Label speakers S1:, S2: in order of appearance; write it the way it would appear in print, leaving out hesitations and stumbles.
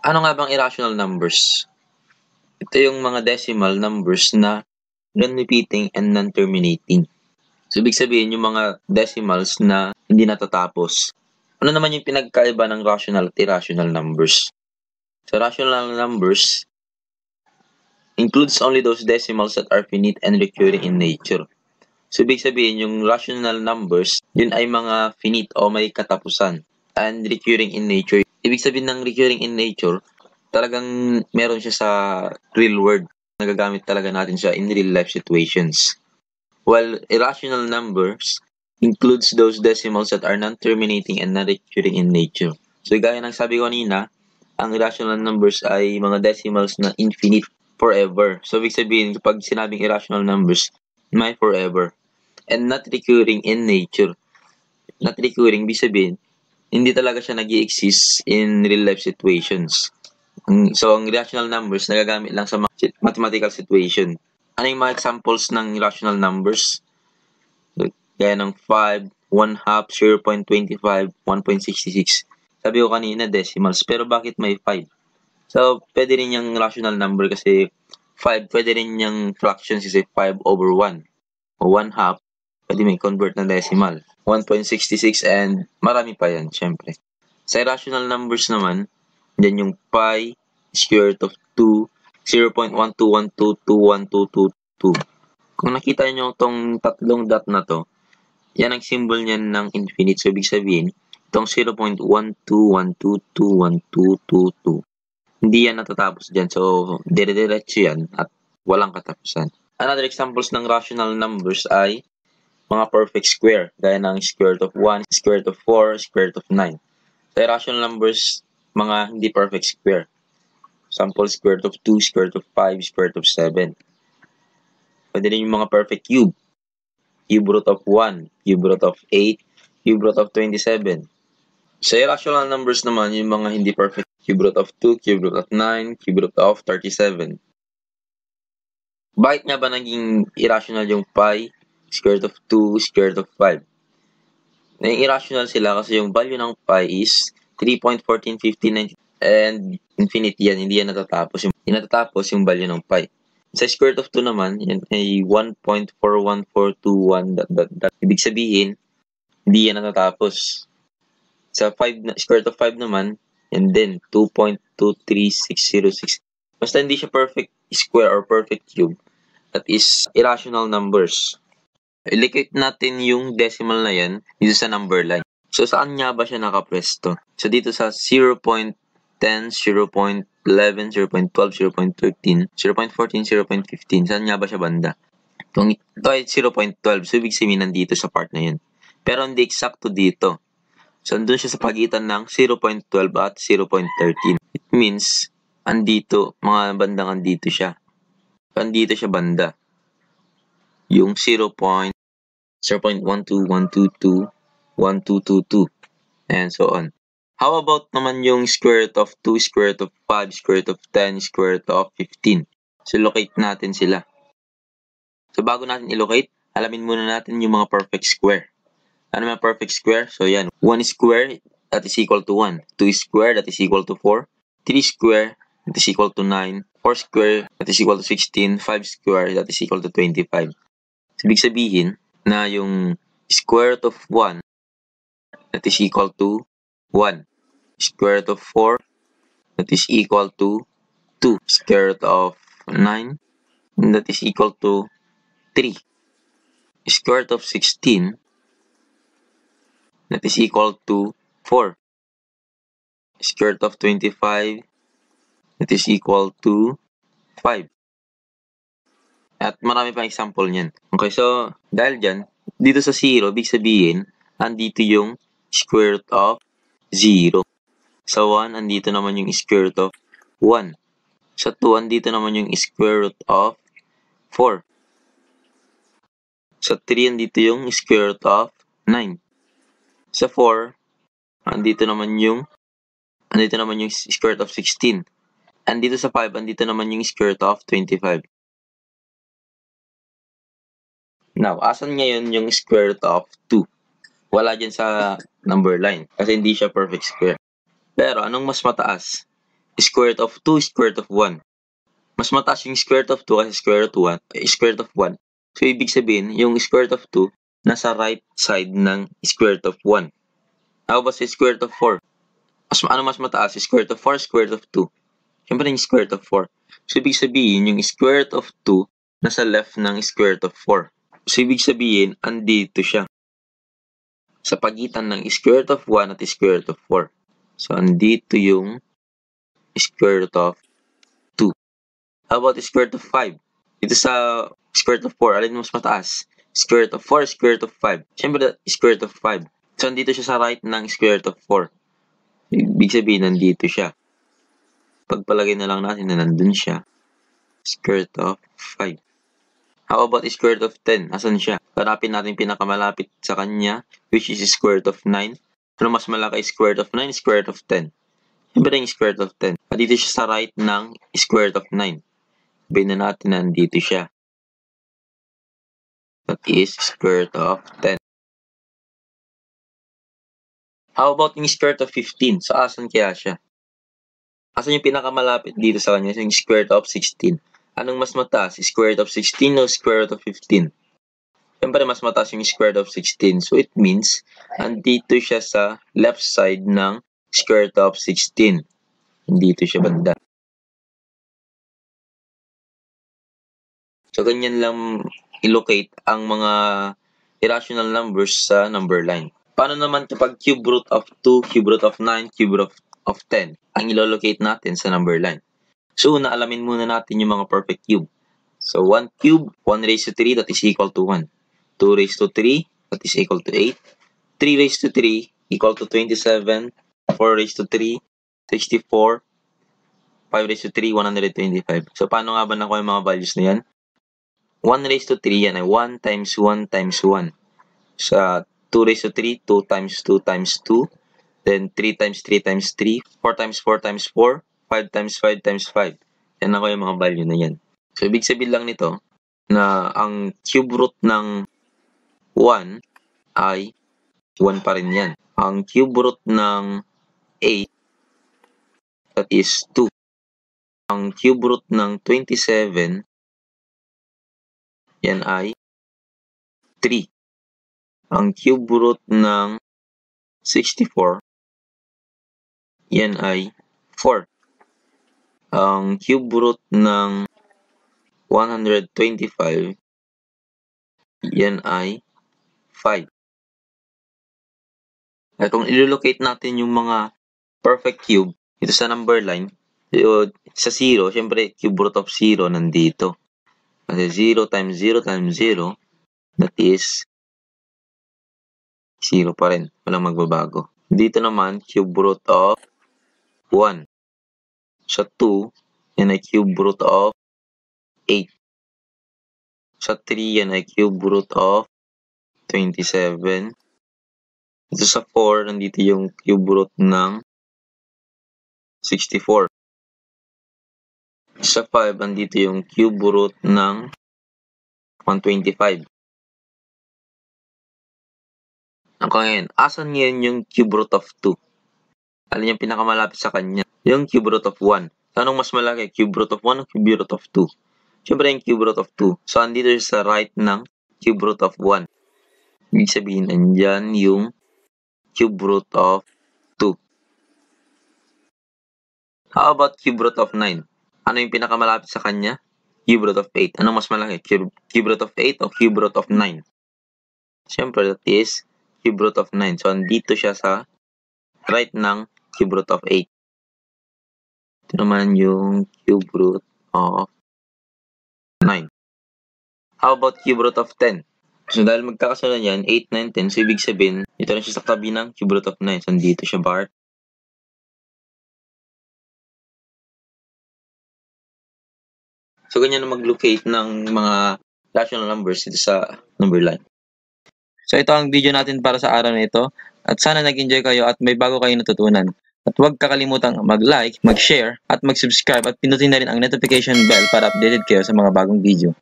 S1: Ano nga bang irrational numbers? Ito yung mga decimal numbers na non-repeating and non-terminating. So, ibig sabihin yung mga decimals na hindi natatapos. Ano naman yung pinagkaiba ng rational at irrational numbers? So, rational numbers includes only those decimals that are finite and recurring in nature. So, ibig sabihin, yung rational numbers, yun ay mga finite o may katapusan and recurring in nature. Ibig sabihin ng recurring in nature, talagang meron siya sa real world. Nagagamit talaga natin siya in real life situations. While irrational numbers includes those decimals that are non-terminating and non-recurring in nature. So, gaya ng sabi ko kanina, ang irrational numbers ay mga decimals na infinite forever. So, ibig sabihin, kapag sinabing irrational numbers, may forever. And not recurring in nature. Not recurring, ibig sabihin, hindi talaga siya nag-i-exist in real life situations. So, ang irrational numbers nagagamit lang sa mathematical situation. Ano yung mga examples ng irrational numbers? Gaya ng 5, 1/2, 0.25, 1.66. Sabi ko kanina decimals, pero bakit may 5? So, pwede rin yung rational number kasi 5, pwede rin yung fractions kasi 5/1. O 1/2, pwede may convert na decimal. 1.66 and marami pa yan, syempre. Sa irrational numbers naman, dyan yung pi, square root of 2, 0.12122122. Kung nakita nyo itong tatlong dot na to, yan ang symbol niyan ng infinite. So, ibig sabihin, itong 0.12122122, hindi yan natatapos dyan. So, dire-diretso yan at walang katapusan. Another examples ng rational numbers ay mga perfect square, gaya ng square root of 1, square root of 4, square root of 9. Sa irrational numbers, mga hindi perfect square. Sample, square root of 2, square root of 5, square root of 7. Pwede rin yung mga perfect cube. Cube root of 1, cube root of 8, cube root of 27. Sa irrational numbers naman, yung mga hindi perfect, cube root of 2, cube root of 9, cube root of 37. Bakit nga ba naging irrational yung pi, square root of 2, square root of 5? Naging irrational sila kasi yung value ng pi is 3.1459 and infinite yan, hindi yan natatapos. Hindi natatapos yung value ng pi. Sa square root of 2 naman, yan ay 1.41421 ... Ibig sabihin, hindi yan natatapos. Sa 5, square root of 5 naman, and then 2.23606. Basta hindi siya perfect square or perfect cube, that is irrational numbers. I-locate natin yung decimal na yan dito sa number line. So, saan nga ba siya nakapwesto? So, dito sa 0.10, 0.11, 0.12, 0.13, 0.14, 0.15. Saan nga ba siya banda? Ito ay 0.12. So, ibig sabihin nandito sa part na yun. Pero hindi eksakto dito. So, andun siya sa pagitan ng 0.12 at 0.13. It means, andito, mga bandang andito siya. Andito siya banda. Yung 0.12122, 1222, and so on. How about naman yung square root of 2, square root of 5, square root of 10, square root of 15? So, locate natin sila. So, bago natin i-locate, alamin muna natin yung mga perfect square. Ano mga perfect square? So, yan. 1 square, that is equal to 1. 2 square, that is equal to 4. 3 square, that is equal to 9. 4 square, that is equal to 16. 5 square, that is equal to 25. So, ibig sabihin na yung square root of 1, that is equal to 1. Square root of 4, that is equal to 2. Square root of 9, that is equal to 3. Square root of 16, that is equal to 4. Square root of 25, that is equal to 5. At marami pang example niyan. Okay, so dahil dyan, dito sa 0, ibig sabihin, andito yung square root of 0. Sa 1, andito naman yung square root of 1. Sa 2, andito naman yung square root of 4. Sa 3, andito yung square root of 9. Sa 4, andito naman yung square root of 16. Andito sa 5, andito naman yung square root of 25. Now, asan ngayon yung square root of 2? Wala dyan sa number line kasi hindi siya perfect square. Pero, anong mas mataas? square root of 2, square root of 1. Mas mataas yung square root of 2 kasi square root of 1, square root of 1. So, ibig sabihin, yung square root of 2, nasa right side ng square root of 1. How about sa square root of 4? Ano mas mataas? Square root of 4, square root of 2. Siyempre yung square root of 4. So, ibig sabihin, yung square root of 2, nasa left ng square root of 4. So, ibig sabihin, andito siya. Sa pagitan ng square root of 1 at square root of 4. So, andito yung square root of 2. How about square root of 5? Dito sa square root of 4, alin mas mataas? Square root of 4, square root of 5. Siyempre, square root of 5. So, andito siya sa right ng square root of 4. Ibig sabihin, nandito siya. Pagpalagay na lang natin na nandun siya. Square root of 5. How about square root of 10? Asan siya? Hanapin natin pinakamalapit sa kanya, which is square root of 9. Ano mas malaki? Square root of 9, square root of 10. Siyempre yung square root of 10. At dito siya sa right ng square root of 9. Sabihin na natin na nandito siya. That is square root of 10. How about yung square root of 15? So, asan kaya siya? Asan yung pinakamalapit dito sa kanya? Yung square root of 16. Anong mas mataas? Square root of 16 o square root of 15? Siyempre, mas mataas yung square root of 16. So, it means, andito siya sa left side ng square root of 16. Andito siya banda. So, ganyan lang i-locate ang mga irrational numbers sa number line. Paano naman kapag cube root of 2, cube root of 9, cube root of 10 ang ilo-locate natin sa number line? So, alamin muna natin yung mga perfect cube. So, 1 cube, 1 raised to 3, that is equal to 1. 2 raised to 3, that is equal to 8. 3 raised to 3, equal to 27. 4 raised to 3, 64. 5 raised to 3, 125. So, paano nga ba nakuha yung mga values na yan? 1 raised to 3, yan ay 1 times 1 times 1. Sa 2 raised to 3, 2 times 2 times 2. Then, 3 times 3 times 3. 4 times 4 times 4. 5 times 5 times 5. Yan ako yung mga value na yan. So, ibig sabihin lang nito na ang cube root ng 1 ay 1 pa rin yan. Ang cube root ng 8, that is 2. Ang cube root ng 27, yan ay 3. Ang cube root ng 64, yan ay 4. Ang cube root ng 125, yan ay 5. At kung ilolocate natin yung mga perfect cube dito sa number line, sa 0, syempre cube root of 0 nandito. Kasi 0 times 0 times 0, that is 0 pa rin. Walang magbabago. Dito naman, cube root of 1. Sa 2, yan ay cube root of 8. Sa 3, yan ay cube root of 27. Dito sa 4, nandito yung cube root ng 64. Sa 5, nandito yung cube root ng 125. Ngayon, asan ngayon yung cube root of 2? Alin yung pinakamalapit sa kanya? Yung cube root of 1. Anong mas malaki? Cube root of 1 o cube root of 2? Siyempre yung cube root of 2. So, andito sa right ng cube root of 1. Ibig sabihin, andyan yung cube root of 2. How about cube root of 9? Ano yung pinakamalapit sa kanya? Cube root of 8. Anong mas malaki? Cube root of 8 o cube root of 9? Siyempre, that is cube root of 9. So, andito siya sa right ng cube root of 8. Ito naman yung cube root of 9. How about cube root of 10? So, dahil magkakasunod yan, 8, 9, 10. So, ibig sabihin, ito na siya sa tabi ng cube root of 9. So, andito siya bar. So, ganyan na mag-locate ng mga rational numbers dito sa number line. So, ito ang video natin para sa araw na ito. At sana nag-enjoy kayo at may bago kayo natutunan. At huwag kakalimutang mag-like, mag-share, at mag-subscribe at pinutin na rin ang notification bell para updated kayo sa mga bagong video.